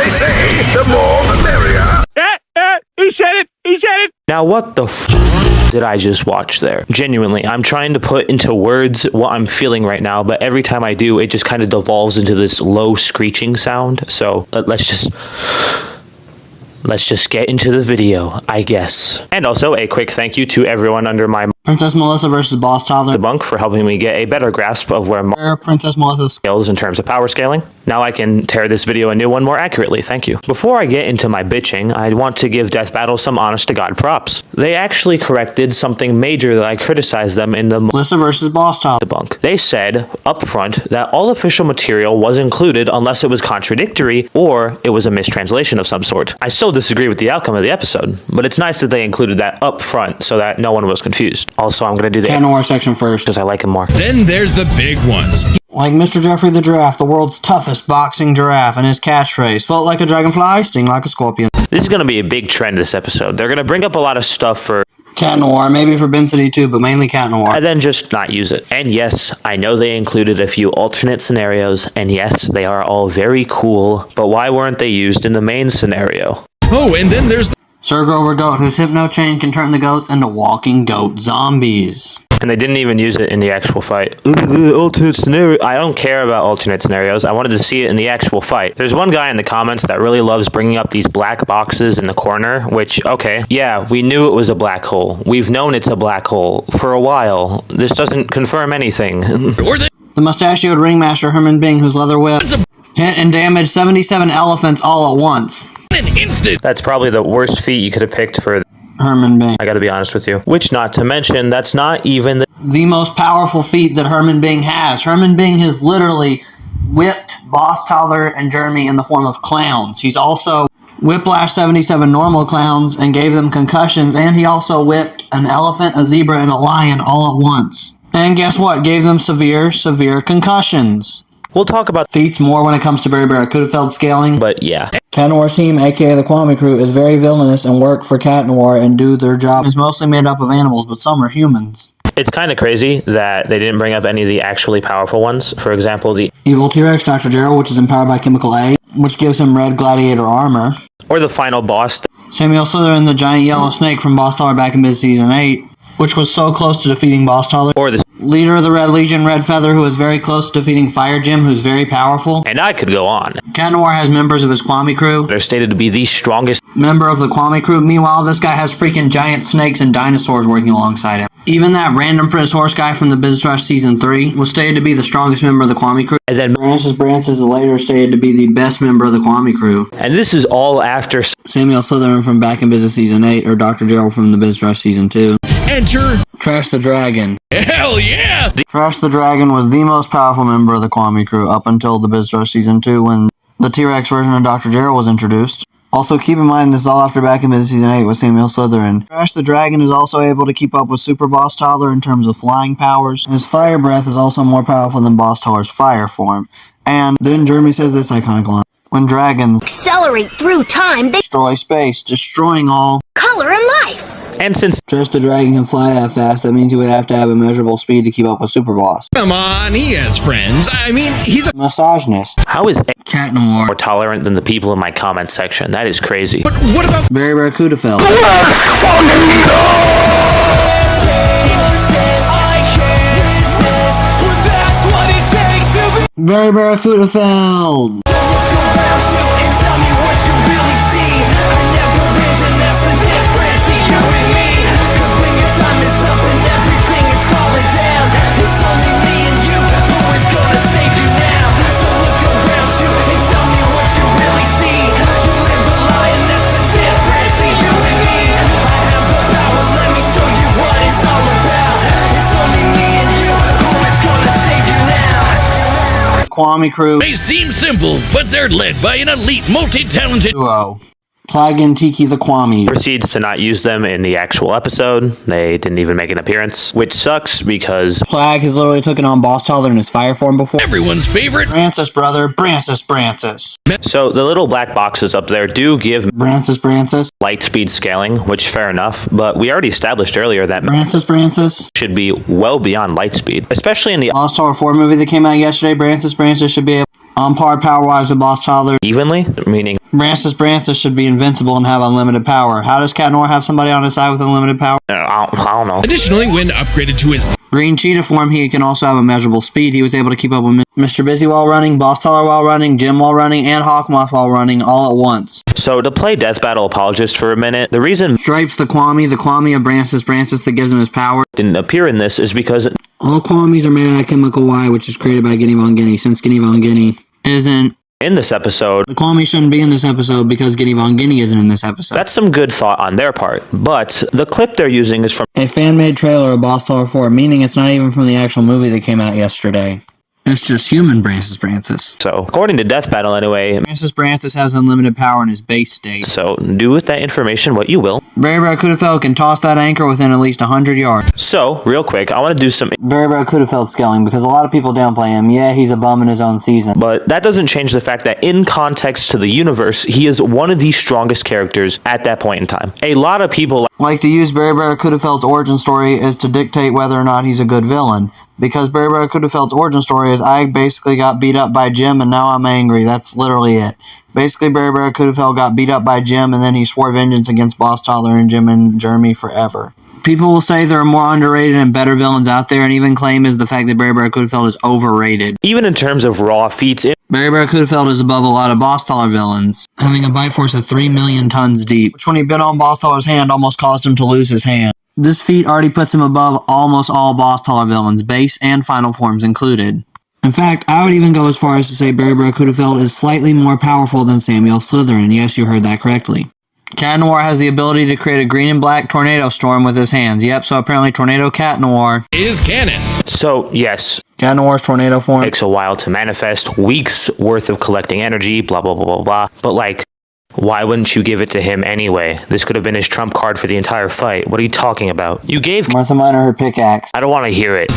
they say, the more the merrier. He said it! He said it! Now what the did I just watch there? Genuinely, I'm trying to put into words what I'm feeling right now, but every time I do, it just kind of devolves into this low screeching sound. So let's just get into the video, I guess. And also a quick thank you to everyone under my Princess Melissa versus Boss Toddler debunk for helping me get a better grasp of where Princess Melissa scales in terms of power scaling. Now I can tear this video a new one more accurately, thank you. Before I get into my bitching, I want to give Death Battle some honest to God props. They actually corrected something major that I criticized them in the Melissa versus Boss Toddler debunk. They said up front that all official material was included unless it was contradictory or it was a mistranslation of some sort. I still disagree with the outcome of the episode, but it's nice that they included that up front so that no one was confused. Also, I'm going to do the Cat Noir section first because I like him more. Then there's the big ones. Like Mr. Jeffrey the Giraffe, the world's toughest boxing giraffe, and his catchphrase, float like a dragonfly, sting like a scorpion. This is going to be a big trend this episode. They're going to bring up a lot of stuff for Cat Noir, maybe for Cidy too, but mainly Cat Noir. And then just not use it. And yes, I know they included a few alternate scenarios, and yes, they are all very cool, but why weren't they used in the main scenario? Oh, and then there's Sir Grover Goat, whose hypno chain can turn the goats into walking goat zombies. And they didn't even use it in the actual fight. Alternate scenario. I don't care about alternate scenarios. I wanted to see it in the actual fight. There's one guy in the comments that really loves bringing up these black boxes in the corner, which, okay, yeah, we knew it was a black hole. We've known it's a black hole for a while. This doesn't confirm anything. The mustachioed ringmaster Herman Bing, whose leather whip hit and damaged 77 elephants all at once. an instant. That's probably the worst feat you could have picked for Herman Bing. I gotta be honest with you. Which, not to mention, that's not even the most powerful feat that Herman Bing has. Herman Bing has literally whipped Boss Toddler and Jeremy in the form of clowns. He's also whiplashed 77 normal clowns and gave them concussions, and he also whipped an elephant, a zebra, and a lion all at once. And guess what? Gave them severe concussions. We'll talk about feats more when it comes to Barry Barracuda scaling. But yeah. Cat Noir's team, aka the Kwame Crew, is very villainous and work for Cat Noir and do their job. It's mostly made up of animals, but some are humans. It's kind of crazy that they didn't bring up any of the actually powerful ones. For example, the Evil T-Rex, Dr. Gerald, which is empowered by Chemical A, which gives him red gladiator armor. Or the final boss. Samuel Slytherin, the giant yellow snake from Boss Toddler back in Biz Season 8, which was so close to defeating Boss Toddler. Or the leader of the Red Legion, Red Feather, who is very close to defeating Fire Jim, who's very powerful. And I could go on. Cat Noir has members of his Kwame Crew. They're stated to be the strongest member of the Kwame Crew. Meanwhile, this guy has freaking giant snakes and dinosaurs working alongside him. Even that random Prince Horse guy from the Business Rush Season 3 was stated to be the strongest member of the Kwame Crew. And then Brancis is later stated to be the best member of the Kwame Crew. And this is all after Samuel Slytherin from back in Business Season 8, or Dr. Gerald from the Business Rush Season 2. Enter Trash the Dragon. Hell yeah! Trash the Dragon was the most powerful member of the Kwame Crew up until the Business Rush Season 2 when the T-Rex version of Dr. Gerald was introduced. Also, keep in mind, this is all after back in Business Season 8 with Samuel Slytherin. Trash the Dragon is also able to keep up with Super Boss Toddler in terms of flying powers. His fire breath is also more powerful than Boss Toddler's fire form. And then Jeremy says this iconic line: when dragons accelerate through time, they destroy space, destroying all color and life. And since Trash the Dragon can fly that fast, that means he would have to have immeasurable speed to keep up with Super Boss. Come on, he has friends. I mean, he's a misogynist. How is Cat Noir more tolerant than the people in my comment section? That is crazy. But what about Barry Barracuda? Barry Barracuda. Kwame Crew they seem simple, but they're led by an elite, multi-talented duo. Plag and Tiki the Kwame proceeds to not use them in the actual episode. They didn't even make an appearance, which sucks because Plag has literally taken on Boss Toddler in his fire form before. Everyone's favorite Brancis, brother. Brancis. So the little black boxes up there do give Brancis light speed scaling, which fair enough, but we already established earlier that Brancis should be well beyond light speed, especially in the Boss Toddler 4 movie that came out yesterday. Brancis should be able On par power-wise with Boss Toddler. Evenly? Meaning, Brancis should be invincible and have unlimited power. How does Cat Noir have somebody on his side with unlimited power? I don't know. Additionally, when upgraded to his Green Cheetah form, he can also have immeasurable speed. He was able to keep up with Mr. Busy while running, Boss Toddler while running, Jim while running, and Hawkmoth while running all at once. So, to play Death Battle Apologist for a minute, the reason Stripes the Kwame of Brancis that gives him his power. didn't appear in this is because All Kwamis are made out of chemical Y, which is created by Guinea Von Guinea. Since Guinea Von Guinea isn't, in this episode, the Kwame shouldn't be in this episode because Guinea Von Guinea isn't in this episode. that's some good thought on their part. But the clip they're using is from A fan-made trailer of Boss Toddler 4, meaning it's not even from the actual movie that came out yesterday. It's just human Brancis. So, according to Death Battle anyway, Brancis has unlimited power in his base state. so do with that information what you will. Berry Barracuda can toss that anchor within at least 100 yards. So, real quick, I want to do some, Berry Barracuda scaling because a lot of people downplay him. Yeah, he's a bum in his own season. but that doesn't change the fact that in context to the universe, he is one of the strongest characters at that point in time. A lot of people Like to use Berry Barracuda's origin story is to dictate whether or not he's a good villain. Because Berry Barracuda's origin story is I basically got beat up by Jim and now I'm angry. That's literally it. Basically, Berry Barracuda got beat up by Jim and then he swore vengeance against Boss Toddler and Jim and Jeremy forever. People will say there are more underrated and better villains out there, and even claim is the fact that Berry Barracuda is overrated. even in terms of raw feats, Berry Barracuda is above a lot of Boss Toddler villains, having a bite force of 3 million tons deep, which when he bit on Boss Toller's hand almost caused him to lose his hand. This feat already puts him above almost all Boss Toddler villains, base and final forms included. In fact, I would even go as far as to say Berry Barracuda is slightly more powerful than Samuel Slytherin. Yes, you heard that correctly. Cat Noir has the ability to create a green and black tornado storm with his hands. Yep, so apparently Tornado Cat Noir is canon. so yes, Cat Noir's tornado form. takes a while to manifest, weeks worth of collecting energy, blah, blah, blah, blah, blah. But like, why wouldn't you give it to him anyway? This could have been his trump card for the entire fight. What are you talking about? You gave Martha Minor her pickaxe. I don't want to hear it.